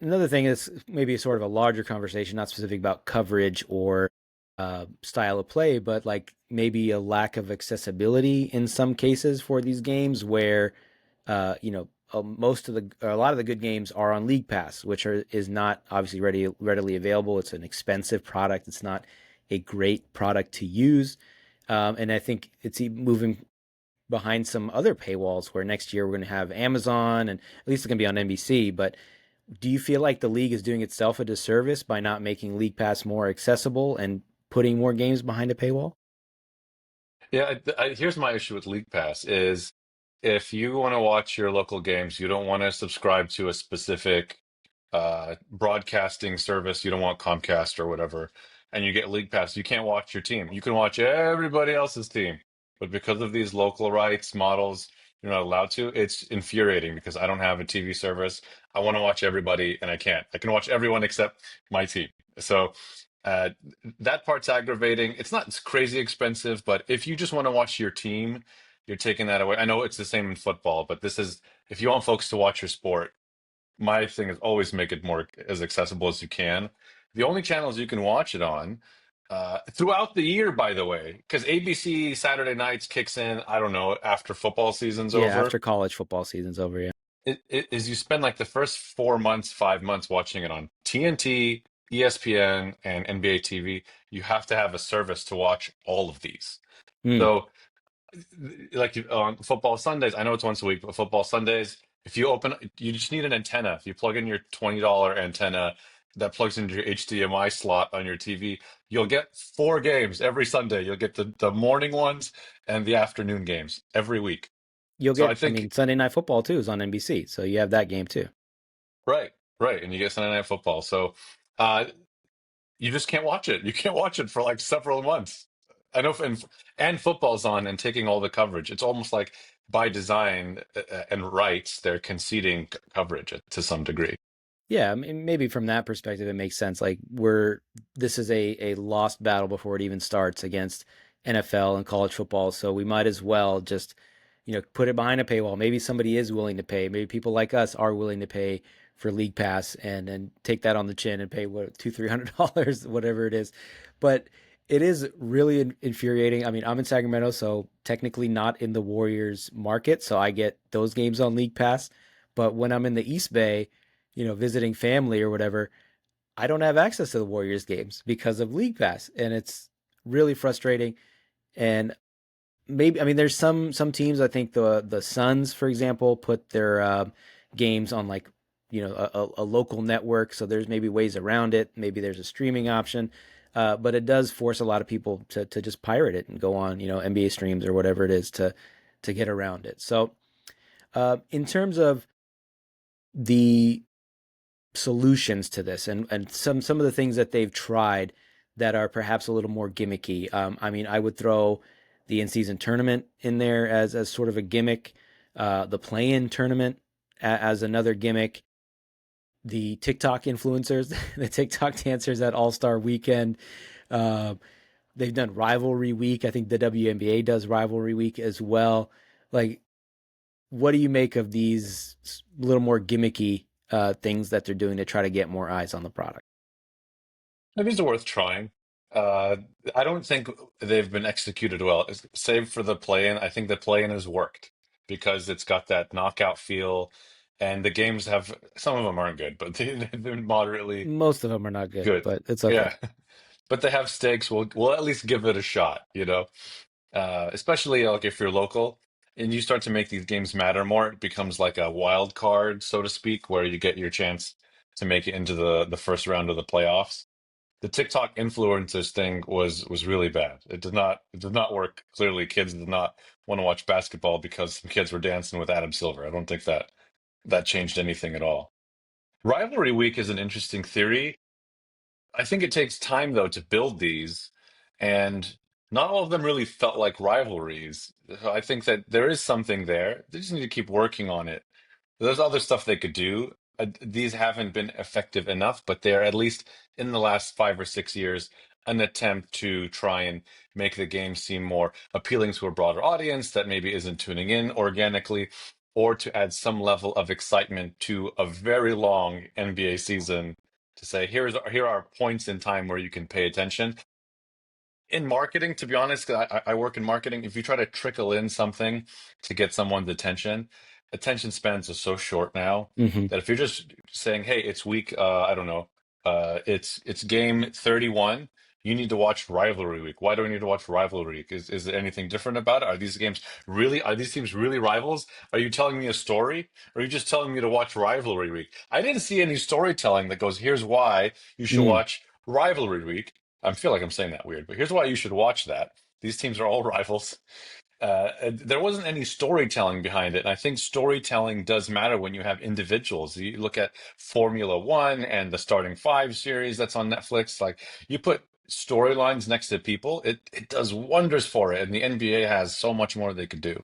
another thing is maybe sort of a larger conversation, not specific about coverage or style of play, but like maybe a lack of accessibility in some cases for these games where, most of the or a lot of the good games are on League Pass, which is not obviously readily available. It's an expensive product. It's not a great product to use, and I think it's moving behind some other paywalls where next year we're going to have Amazon and at least it's going to be on NBC. But do you feel like the league is doing itself a disservice by not making League Pass more accessible and putting more games behind a paywall? Yeah, here's my issue with League Pass is if you want to watch your local games, you don't want to subscribe to a specific broadcasting service. You don't want Comcast or whatever, and you get League Pass. You can't watch your team. You can watch everybody else's team, but because of these local rights models, you're not allowed to. It's infuriating because I don't have a TV service. I want to watch everybody, and I can't. I can watch everyone except my team. So uh, that part's aggravating. It's not crazy expensive, but if you just want to watch your team, you're taking that away. I know it's the same in football, but this is if you want folks to watch your sport, my thing is always make it more as accessible as you can. The only channels you can watch it on throughout the year, by the way, because ABC Saturday nights kicks in, I don't know, after football season's Yeah, over, after college football season's over. Yeah. it is you spend like the first 4 months, 5 months watching it on TNT, ESPN, and NBA TV. You have to have a service to watch all of these. Mm. So like on football Sundays, I know it's once a week, but football Sundays, if you open, you just need an antenna. If you plug in your $20 antenna that plugs into your HDMI slot on your TV, you'll get 4 games every Sunday. You'll get the morning ones and the afternoon games every week. You'll So I get, I mean, think, Sunday Night Football too is on NBC, so you have that game too. right, right. And you get Sunday Night Football. So uh, you just can't watch it. You can't watch it for like several months. I know, and football's on and taking all the coverage. It's almost like by design and rights, they're conceding coverage to some degree. Yeah, I mean, maybe from that perspective, it makes sense. Like this is a lost battle before it even starts against NFL and college football. So we might as well just, put it behind a paywall. Maybe somebody is willing to pay. Maybe people like us are willing to pay for League Pass and take that on the chin and pay what $200-300, whatever it is. But it is really infuriating. I mean, I'm in Sacramento, so technically not in the Warriors market, so I get those games on League Pass. But when I'm in the East Bay, visiting family or whatever, I don't have access to the Warriors games because of League Pass, and it's really frustrating. And maybe, I mean, there's some teams. I think the Suns, for example, put their games on like a local network, so there's maybe ways around it. Maybe there's a streaming option. But it does force a lot of people to just pirate it and go on, NBA streams or whatever it is to get around it. So, in terms of the solutions to this and some of the things that they've tried that are perhaps a little more gimmicky. I mean, I would throw the in-season tournament in there as sort of a gimmick, the play-in tournament as another gimmick, the TikTok influencers, the TikTok dancers at All-Star Weekend. Uh, they've done Rivalry Week. I think the WNBA does Rivalry Week as well. Like, what do you make of these little more gimmicky things that they're doing to try to get more eyes on the product? Maybe it's worth trying. Uh, I don't think they've been executed well, save for the play-in. I think the play-in has worked because it's got that knockout feel, and the games have some of them aren't good, but they've been moderately Most of them are not good, good. but it's okay. Yeah, but they have stakes. We'll at least give it a shot, you know. Especially like if you're local and you start to make these games matter more, it becomes like a wild card, so to speak, where you get your chance to make it into the first round of the playoffs. The TikTok influencers thing was really bad. It did not work. Clearly, kids did not want to watch basketball because some kids were dancing with Adam Silver. I don't think that changed anything at all. Rivalry week is an interesting theory. I think it takes time though to build these, and not all of them really felt like rivalries. So I think that there is something there. They just need to keep working on it. There's other stuff they could do. These haven't been effective enough, but they're at least in the last 5 or 6 years an attempt to try and make the game seem more appealing to a broader audience that maybe isn't tuning in organically. or to add some level of excitement to a very long NBA season to say, here are points in time where you can pay attention. In marketing, to be honest, 'cause I work in marketing. If you try to trickle in something to get someone's attention, attention spans are so short now Hmm. that if you're just saying, "Hey, it's week, I don't know, it's game 31. You need to watch rivalry week." Why do I need to watch rivalry week? Is there anything different about it? Are these teams really rivals? Are you telling me a story? Or are you just telling me to watch rivalry week? I didn't see any storytelling that goes, "Here's why you should Mm. watch rivalry week." I feel like I'm saying that weird, but here's why you should watch that. These teams are all rivals. There wasn't any storytelling behind it. And I think storytelling does matter when you have individuals. You look at Formula One and the Starting Five series that's on Netflix. Like you put storylines next to people, it does wonders for it. And the NBA has so much more they could do.